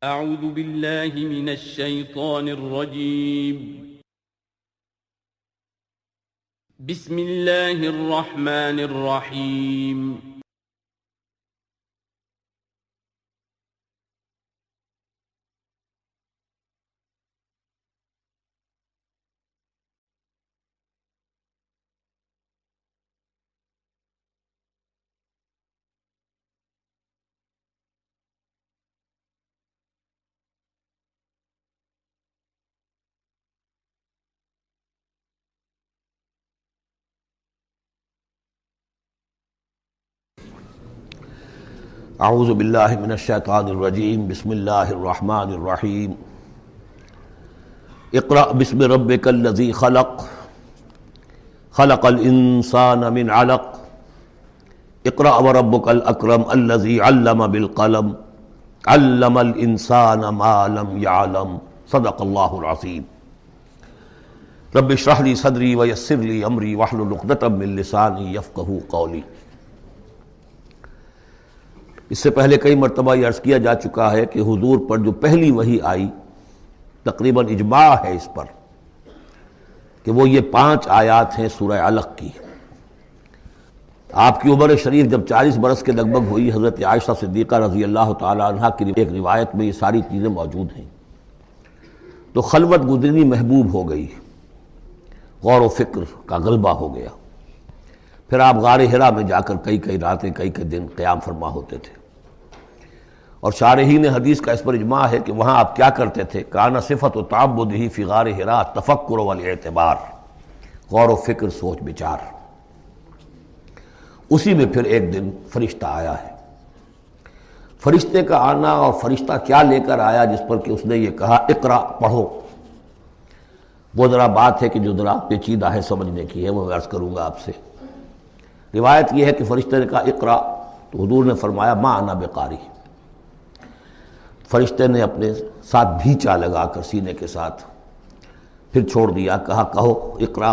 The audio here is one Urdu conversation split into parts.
اعوذ باللہ من الشیطان الرجیم بسم اللہ الرحمن الرحیم اعوذ باللہ من الشیطان الرجیم بسم اللہ الرحمن الرحیم اقرأ بسم ربک الذی خلق خلق الانسان من علق اقرأ وربک الاکرم الذی علم بالقلم علم الانسان ما لم يعلم صدق اللہ العظیم رب اشرح لی صدری ویسر لی امری واحلل عقدۃ من لسانی یفقہوا قولی۔ اس سے پہلے کئی مرتبہ یہ عرض کیا جا چکا ہے کہ حضور پر جو پہلی وحی آئی تقریباً اجماع ہے اس پر کہ وہ یہ 5 آیات ہیں سورہ علق کی۔ آپ کی عمر شریف جب 40 برس کے لگ بھگ ہوئی، حضرت عائشہ صدیقہ رضی اللہ تعالی عنہا کی ایک روایت میں یہ ساری چیزیں موجود ہیں، تو خلوت گزرنی محبوب ہو گئی، غور و فکر کا غلبہ ہو گیا۔ پھر آپ غار حرا میں جا کر کئی راتیں کئی دن قیام فرما ہوتے تھے، اور شارحین حدیث کا اس پر اجماع ہے کہ وہاں آپ کیا کرتے تھے؟ کان صفت تعبدہ فی غار حرا تفکر والاعتبار، غور و فکر، سوچ بچار۔ اسی میں پھر ایک دن فرشتہ آیا ہے۔ فرشتے کا آنا اور فرشتہ کیا لے کر آیا جس پر کہ اس نے یہ کہا اقرا، پڑھو، وہ ذرا بات ہے کہ جو ذرا پیچیدہ ہے، سمجھنے کی ہے، وہ میں عرض کروں گا آپ سے۔ روایت یہ ہے کہ فرشتے نے کہا اقرا، تو حضور نے فرمایا ما انا بقاری۔ فرشتے نے اپنے ساتھ بھیچا لگا کر سینے کے ساتھ، پھر چھوڑ دیا، کہا کہو اقرا۔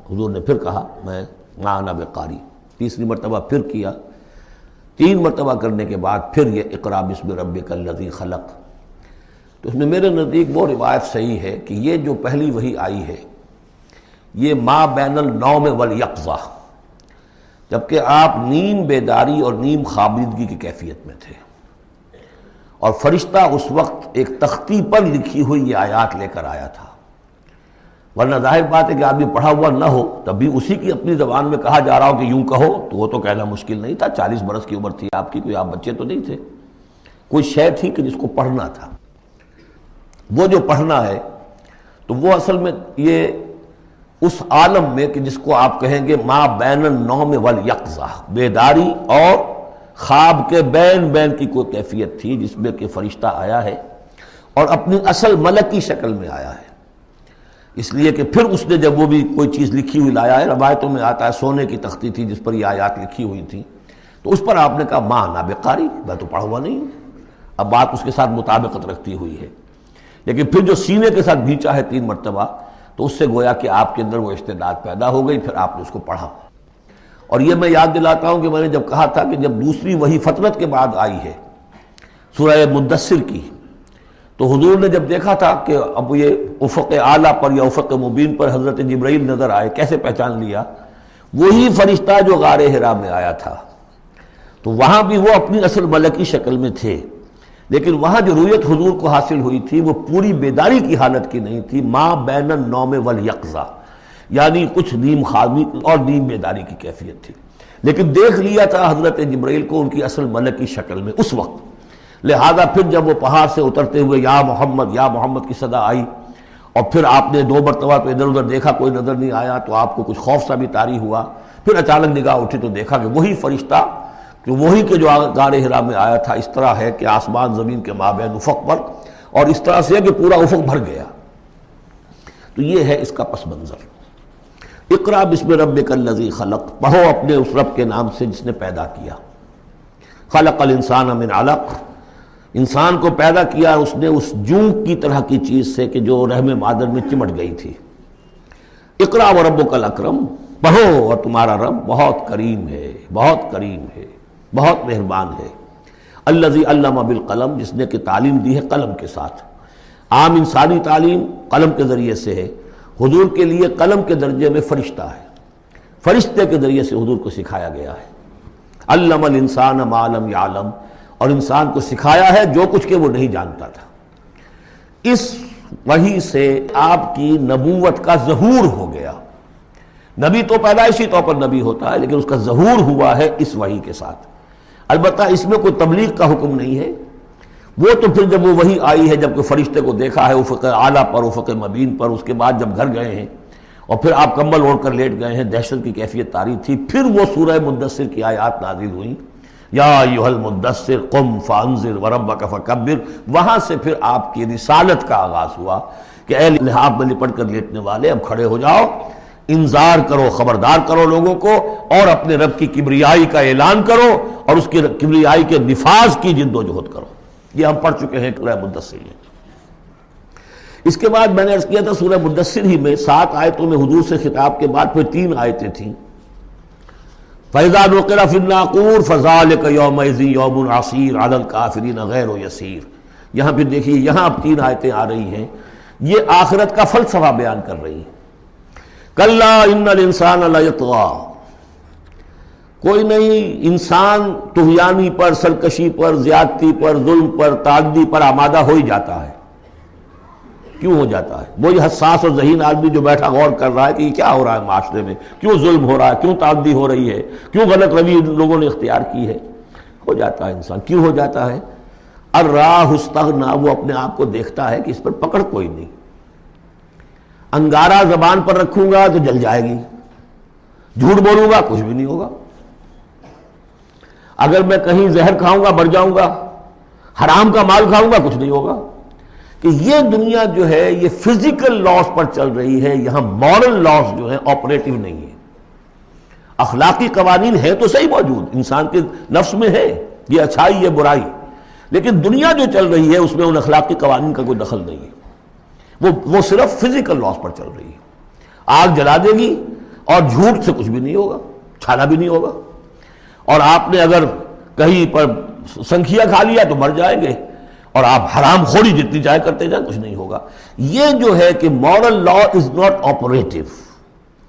حضور نے پھر کہا میں ما انا بقاری، تیسری مرتبہ پھر کیا، 3 مرتبہ کرنے کے بعد پھر یہ اقرا بسم ربک الذی خلق۔ تو اس میں میرے نزدیک وہ روایت صحیح ہے کہ یہ جو پہلی وحی آئی ہے یہ ما بین النوم والیقظہ، جبکہ آپ نیم بیداری اور نیم خوابیدگی کی کیفیت میں تھے، اور فرشتہ اس وقت ایک تختی پر لکھی ہوئی یہ آیات لے کر آیا تھا۔ ورنہ ظاہر بات ہے کہ آدمی پڑھا ہوا نہ ہو تب بھی اسی کی اپنی زبان میں کہا جا رہا ہو کہ یوں کہو، تو وہ تو کہنا مشکل نہیں تھا۔ 40 برس کی عمر تھی آپ کی، کوئی آپ بچے تو نہیں تھے، کوئی شے تھی کہ جس کو پڑھنا تھا۔ وہ جو پڑھنا ہے تو وہ اصل میں یہ اس عالم میں کہ جس کو آپ کہیں گے ما بین النوم والیقظہ، بیداری اور خواب کے بین کی کوئی کیفیت تھی جس میں کہ فرشتہ آیا ہے اور اپنی اصل ملکی شکل میں آیا ہے۔ اس لیے کہ پھر اس نے جب وہ بھی کوئی چیز لکھی ہوئی لایا ہے، روایتوں میں آتا ہے سونے کی تختی تھی جس پر یہ آیات لکھی ہوئی تھیں، تو اس پر آپ نے کہا ما انا بقاری، میں تو پڑھا ہوا نہیں ہوں۔ اب بات اس کے ساتھ مطابقت رکھتی ہوئی ہے، لیکن پھر جو سینے کے ساتھ بھیچا ہے 3 مرتبہ، تو اس سے گویا کہ آپ کے اندر وہ استعداد پیدا ہو گئی، پھر آپ نے اس کو پڑھا۔ اور یہ میں یاد دلاتا ہوں کہ میں نے جب کہا تھا کہ جب دوسری وحی فترت کے بعد آئی ہے سورہ مدثر کی، تو حضور نے جب دیکھا تھا کہ اب یہ افق اعلیٰ پر یا افق مبین پر حضرت جبرائیل نظر آئے، کیسے پہچان لیا؟ وہی فرشتہ جو غار حرا میں آیا تھا، تو وہاں بھی وہ اپنی اصل ملکی شکل میں تھے، لیکن وہاں جو رویت حضور کو حاصل ہوئی تھی وہ پوری بیداری کی حالت کی نہیں تھی، ما بین النوم والیقظہ، یعنی کچھ نیم خوابی اور نیم بیداری کی کیفیت تھی، لیکن دیکھ لیا تھا حضرت جبرائیل کو ان کی اصل ملکی شکل میں اس وقت۔ لہذا پھر جب وہ پہاڑ سے اترتے ہوئے یا محمد کی صدا آئی، اور پھر آپ نے 2 مرتبہ تو ادھر ادھر دیکھا، کوئی نظر نہیں آیا، تو آپ کو کچھ خوف سا بھی طاری ہوا۔ پھر اچانک نگاہ اٹھی تو دیکھا کہ وہی فرشتہ کہ وہی کہ جو غار حرا میں آیا تھا، اس طرح ہے کہ آسمان زمین کے مابین افق پر، اور اس طرح سے ہے کہ پورا افق بھر گیا۔ تو یہ ہے اس کا پس منظر۔ اقرا بسم ربک الذی خلق، پڑھو اپنے اس رب کے نام سے جس نے پیدا کیا۔ خلق الانسان من علق، انسان کو پیدا کیا اس نے اس جونک کی طرح کی چیز سے کہ جو رحم مادر میں چمٹ گئی تھی۔ اقرا وربک الاکرم، پڑھو اور تمہارا رب بہت کریم ہے، بہت کریم ہے، بہت مہربان ہے۔ الذی علم بالقلم، جس نے کہ تعلیم دی ہے قلم کے ساتھ۔ عام انسانی تعلیم قلم کے ذریعے سے ہے، حضور کے لیے قلم کے درجے میں فرشتہ ہے، فرشتے کے ذریعے سے حضور کو سکھایا گیا ہے۔ علم الانسان ما لم یعلم، اور انسان کو سکھایا ہے جو کچھ کہ وہ نہیں جانتا تھا۔ اس وحی سے آپ کی نبوت کا ظہور ہو گیا۔ نبی تو پیدائشی طور پر نبی ہوتا ہے، لیکن اس کا ظہور ہوا ہے اس وحی کے ساتھ۔ البتہ اس میں کوئی تبلیغ کا حکم نہیں ہے، وہ تو پھر جب وہ وحی آئی ہے، جب کوئی فرشتے کو دیکھا ہے افق اعلیٰ پر، افق مبین پر، اس کے بعد جب گھر گئے ہیں اور پھر آپ کمبل اوڑھ کر لیٹ گئے ہیں، دہشت کی کیفیت طاری تھی، پھر وہ سورہ مدثر کی آیات نازل ہوئیں، یا ایھا المدثر قم فانذر وربک فکبر۔ وہاں سے پھر آپ کی رسالت کا آغاز ہوا کہ اے لحاف میں لپٹ کر لیٹنے والے، اب کھڑے ہو جاؤ، انذار کرو، خبردار کرو لوگوں کو، اور اپنے رب کی کبریائی کا اعلان کرو اور اس کی کبریائی کے نفاذ کی جد و جہد کرو۔ یہ ہم پڑھ چکے ہیں سورہ مدثر میں۔ اس کے بعد میں نے عرض کیا تھا سورہ مدثر ہی میں 7 آیتوں میں حضور سے خطاب کے بعد پھر 3 آیتیں تھیں۔ فَإِذَا نُقِرَ فِي النَّاقُورِ فَذَلِكَ يَوْمَئِذٍ يَوْمٌ عَسِيرٌ عَلَى الْكَافِرِينَ غَيْرُ يَسِيرٌ۔ یہاں پھر دیکھیے، یہاں اب 3 آیتیں آ رہی ہیں، یہ آخرت کا فلسفہ بیان کر رہی ہیں۔ کَلَّا إِنَّ الْإِنسَانَ لَيَطْغَىٰ، کوئی نہیں، انسان طغیانی پر، سرکشی پر، زیادتی پر، ظلم پر، تعدی پر آمادہ ہو ہی جاتا ہے۔ کیوں ہو جاتا ہے؟ وہی حساس اور ذہین آدمی جو بیٹھا غور کر رہا ہے کہ یہ کیا ہو رہا ہے معاشرے میں، کیوں ظلم ہو رہا ہے، کیوں تعدی ہو رہی ہے، کیوں غلط روی لوگوں نے اختیار کی ہے، ہو جاتا ہے انسان۔ کیوں ہو جاتا ہے؟ الراہ استغنا، وہ اپنے آپ کو دیکھتا ہے کہ اس پر پکڑ کوئی نہیں، انگارہ زبان پر رکھوں گا تو جل جائے گی، جھوٹ بولوں گا کچھ بھی نہیں ہوگا، اگر میں کہیں زہر کھاؤں گا مر جاؤں گا، حرام کا مال کھاؤں گا کچھ نہیں ہوگا۔ کہ یہ دنیا جو ہے یہ فزیکل لاز پر چل رہی ہے، یہاں مورل لاز جو ہے آپریٹو نہیں ہے۔ اخلاقی قوانین ہے تو صحیح موجود، انسان کے نفس میں ہے، یہ اچھائی یہ برائی، لیکن دنیا جو چل رہی ہے اس میں ان اخلاقی قوانین کا کوئی دخل نہیں ہے، وہ صرف فزیکل لاز پر چل رہی ہے۔ آگ جلا دے گی اور جھوٹ سے کچھ بھی نہیں ہوگا، چھالا بھی نہیں ہوگا، اور آپ نے اگر کہیں پر سنکھیا کھا لیا تو مر جائیں گے، اور آپ حرام خوری جتنی چاہے کرتے جائیں کچھ نہیں ہوگا۔ یہ جو ہے کہ moral law is not operative,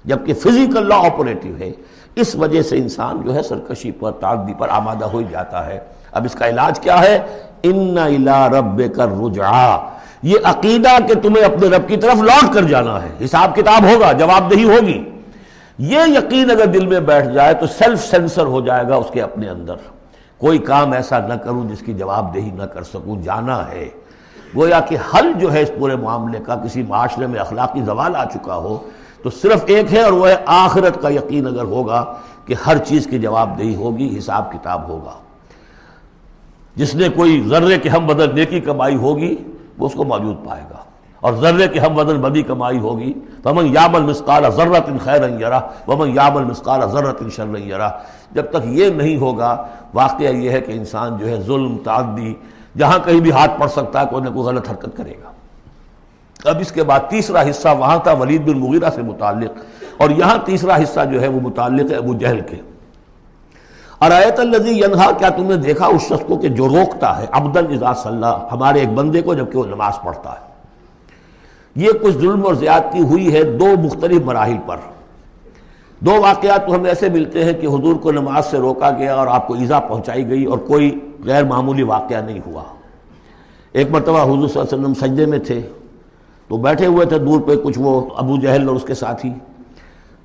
جبکہ فزیکل لا آپریٹو ہے، اس وجہ سے انسان جو ہے سرکشی پر، تعدی پر آمادہ ہو جاتا ہے۔ اب اس کا علاج کیا ہے؟ ان الی ربک الرجعی، یہ عقیدہ کہ تمہیں اپنے رب کی طرف لوٹ کر جانا ہے، حساب کتاب ہوگا، جواب دہی ہوگی۔ یہ یقین اگر دل میں بیٹھ جائے تو سیلف سینسر ہو جائے گا اس کے اپنے اندر، کوئی کام ایسا نہ کروں جس کی جواب دہی نہ کر سکوں، جانا ہے۔ گویا کہ حل جو ہے اس پورے معاملے کا، کسی معاشرے میں اخلاقی زوال آ چکا ہو تو صرف ایک ہے، اور وہ ہے آخرت کا یقین اگر ہوگا کہ ہر چیز کی جواب دہی ہوگی، حساب کتاب ہوگا۔ جس نے کوئی ذرے کے ہم بدل نیکی کمائی ہوگی وہ اس کو موجود پائے گا، اور ذرے کے ہم بدل بدی کمائی ہوگی، فَمَنْ يَعْمَلْ مِثْقَالَ ذَرَّةٍ خَيْرًا يَرَهُ وَمَنْ يَعْمَلْ مِثْقَالَ ذَرَّةٍ شَرًّا يَرَهُ۔ جب تک یہ نہیں ہوگا، واقعہ یہ ہے کہ انسان جو ہے ظلم، تعدی، جہاں کہیں بھی ہاتھ پڑ سکتا ہے کوئی نہ کوئی غلط حرکت کرے گا۔ اب اس کے بعد تیسرا حصہ وہاں تھا ولید بن مغیرہ سے متعلق، اور یہاں تیسرا حصہ جو ہے وہ متعلق ہے ابو جہل کے۔ ارایت الذی ینہا، کیا تم نے دیکھا اس شخص کو کہ جو روکتا ہے، عبدا اذا صلی، ہمارے ایک بندے کو جبکہ وہ نماز پڑھتا ہے۔ یہ کچھ ظلم اور زیادتی ہوئی ہے 2 مختلف مراحل پر۔ 2 واقعات تو ہمیں ایسے ملتے ہیں کہ حضور کو نماز سے روکا گیا اور آپ کو ایذا پہنچائی گئی اور کوئی غیر معمولی واقعہ نہیں ہوا۔ ایک مرتبہ حضور صلی اللہ علیہ وسلم سجدے میں تھے تو بیٹھے ہوئے تھے دور پہ کچھ وہ ابو جہل اور اس کے ساتھی،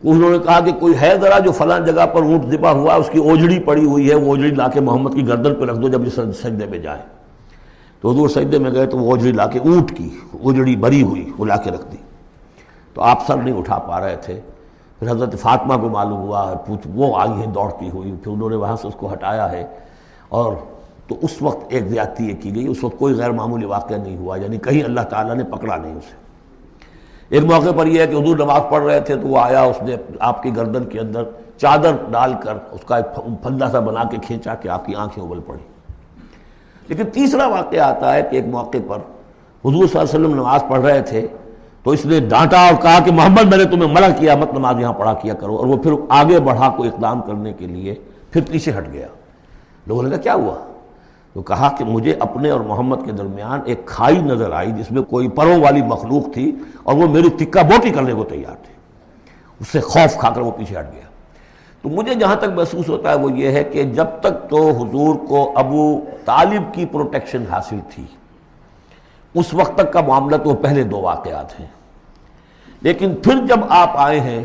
انہوں نے کہا کہ کوئی ہے ذرا جو فلاں جگہ پر اونٹ ذبح ہوا، اس کی اوجڑی پڑی ہوئی ہے، وہ اوجڑی لا کے محمد کی گردن پہ رکھ دو جب یہ سجدے میں جائے۔ تو حضور سجدے میں گئے تو وہ اوجڑی لا کے، اونٹ کی اوجڑی بری ہوئی وہ لا کے رکھ دی، تو آپ سر نہیں اٹھا پا رہے تھے۔ پھر حضرت فاطمہ کو معلوم ہوا، وہ آئی ہیں دوڑتی ہوئی، پھر انہوں نے وہاں سے اس کو ہٹایا ہے، اور تو اس وقت ایک زیادتی یہ کی گئی، اس وقت کوئی غیر معمولی واقعہ نہیں ہوا، یعنی کہیں اللہ تعالیٰ نے پکڑا نہیں اسے۔ ایک موقع پر یہ ہے کہ حضور نماز پڑھ رہے تھے تو وہ آیا، اس نے آپ کی گردن کے اندر چادر ڈال کر اس کا ایک پھندا سا بنا کے کھینچا کہ آپ کی آنکھیں ابل پڑی۔ لیکن تیسرا واقعہ آتا ہے کہ ایک موقع پر حضور صلی اللہ علیہ وسلم نماز پڑھ رہے تھے تو اس نے ڈانٹا اور کہا کہ محمد میں نے تمہیں منع کیا مت نماز یہاں پڑھا کیا کرو، اور وہ پھر آگے بڑھا کوئی اقدام کرنے کے لیے پھر پیچھے ہٹ گیا۔ لوگوں نے کہا کیا ہوا؟ تو کہا کہ مجھے اپنے اور محمد کے درمیان ایک کھائی نظر آئی جس میں کوئی پروں والی مخلوق تھی اور وہ میری تکہ بوٹی کرنے کو تیار تھی. اس سے خوف کھا کر وہ پیچھے ہٹ گیا. تو مجھے جہاں تک محسوس ہوتا ہے وہ یہ ہے کہ جب تک تو حضور کو ابو طالب کی پروٹیکشن حاصل تھی اس وقت تک کا معاملہ تو پہلے دو واقعات ہیں. لیکن پھر جب آپ آئے ہیں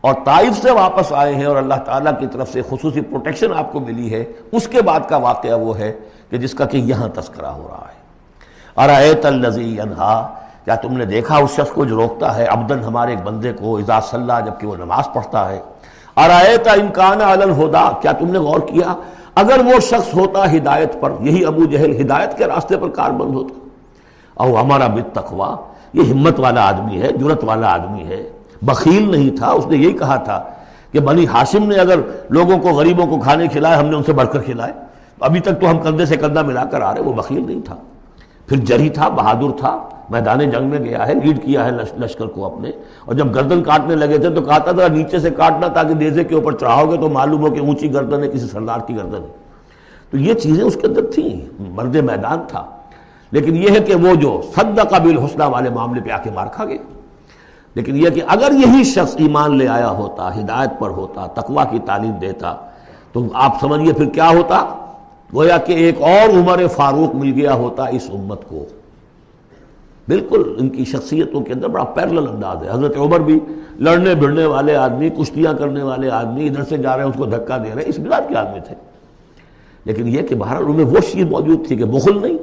اور طائف سے واپس آئے ہیں اور اللہ تعالیٰ کی طرف سے خصوصی پروٹیکشن آپ کو ملی ہے، اس کے بعد کا واقعہ وہ ہے کہ جس کا کہ یہاں تذکرہ ہو رہا ہے. ارأیت الذی ینہا، کیا تم نے دیکھا اس شخص کو جو روکتا ہے عبدن ہمارے ایک بندے کو اذا صلی، جبکہ وہ نماز پڑھتا ہے. ارأیت ان کان علی الہدی، کیا تم نے غور کیا اگر وہ شخص ہوتا ہدایت پر، یہی ابو جہل ہدایت کے راستے پر کاربند ہوتا. او ہمارا بالتقوی، یہ ہمت والا آدمی ہے، جرت والا آدمی ہے، بخیل نہیں تھا. اس نے یہی کہا تھا کہ بنی ہاشم نے اگر لوگوں کو غریبوں کو کھانے کھلائے ہم نے ان سے بڑھ کر کھلائے، ابھی تک تو ہم کندھے سے کندھا ملا کر آ رہے. وہ بخیل نہیں تھا، پھر جری تھا، بہادر تھا، میدان جنگ میں گیا ہے، لیڈ کیا ہے لشکر کو اپنے. اور جب گردن کاٹنے لگے تھے تو کہتا تھا نیچے سے کاٹنا تاکہ نیزے کے اوپر چڑھاؤ گے تو معلوم ہو کہ اونچی گردن ہے کسی سردار کی گردن ہے. تو یہ چیزیں اس کے اندر تھیں، مرد میدان تھا. لیکن یہ ہے کہ وہ جو صدق بالحسنی والے معاملے پہ آ کے مار کھا گئے. لیکن یہ کہ اگر یہی شخص ایمان لے آیا ہوتا، ہدایت پر ہوتا، تقویٰ کی تعلیم دیتا، تو آپ سمجھیے پھر کیا ہوتا. گویا کہ ایک اور عمر فاروق مل گیا ہوتا اس امت کو. بالکل ان کی شخصیتوں کے اندر بڑا پیرلل انداز ہے. حضرت عمر بھی لڑنے بھڑنے والے آدمی، کشتیاں کرنے والے آدمی، ادھر سے جا رہے ہیں اس کو دھکا دے رہے ہیں، اس مزاج کے آدمی تھے. لیکن یہ کہ بہرحال ان میں وہ چیز موجود تھی کہ بخل نہیں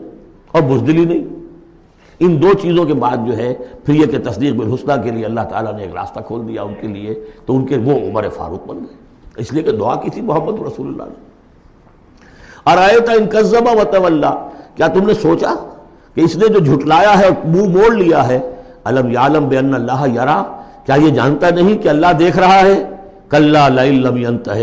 اور بزدلی نہیں. ان دو چیزوں کے بعد جو ہے پھر یہ کہ تصدیق بالحسنی کے لیے اللہ تعالیٰ نے ایک راستہ کھول دیا ان کے لیے، تو ان کے وہ عمر فاروق بن گئے. اس لیے کہ دعا کی تھی محمد رسول اللہ نے. ارأیت ان کذب وتولی، کیا تم نے سوچا کہ اس نے جو جھٹلایا ہے اور منہ موڑ لیا ہے، الم یعلم بان اللہ یری، کیا یہ جانتا نہیں کہ اللہ دیکھ رہا ہے. کلا لئن لم ینتہ،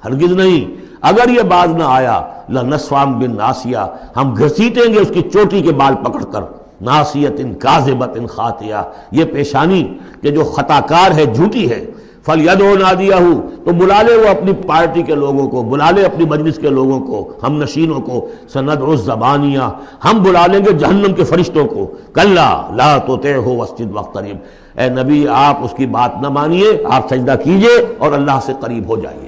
ہرگز نہیں اگر یہ باز نہ آیا، لنصفا بالناصیہ، ہم گھسیٹیں گے اس کی چوٹی کے بال پکڑ کر. ناصیۃ کاذبۃ خاطئہ، یہ پیشانی کہ جو خطا کار ہے، جھوٹی ہے. فلیدعو نادیہ، تو بلا لے وہ اپنی پارٹی کے لوگوں کو، بلا لے اپنی مجلس کے لوگوں کو، ہم نشینوں کو. سندعو الزبانیہ، ہم بلا لیں گے جہنم کے فرشتوں کو. کلا لا تطعہ واسجد واقترب، اے نبی آپ اس کی بات نہ مانیے، آپ سجدہ کیجئے اور اللہ سے قریب ہو جائیے.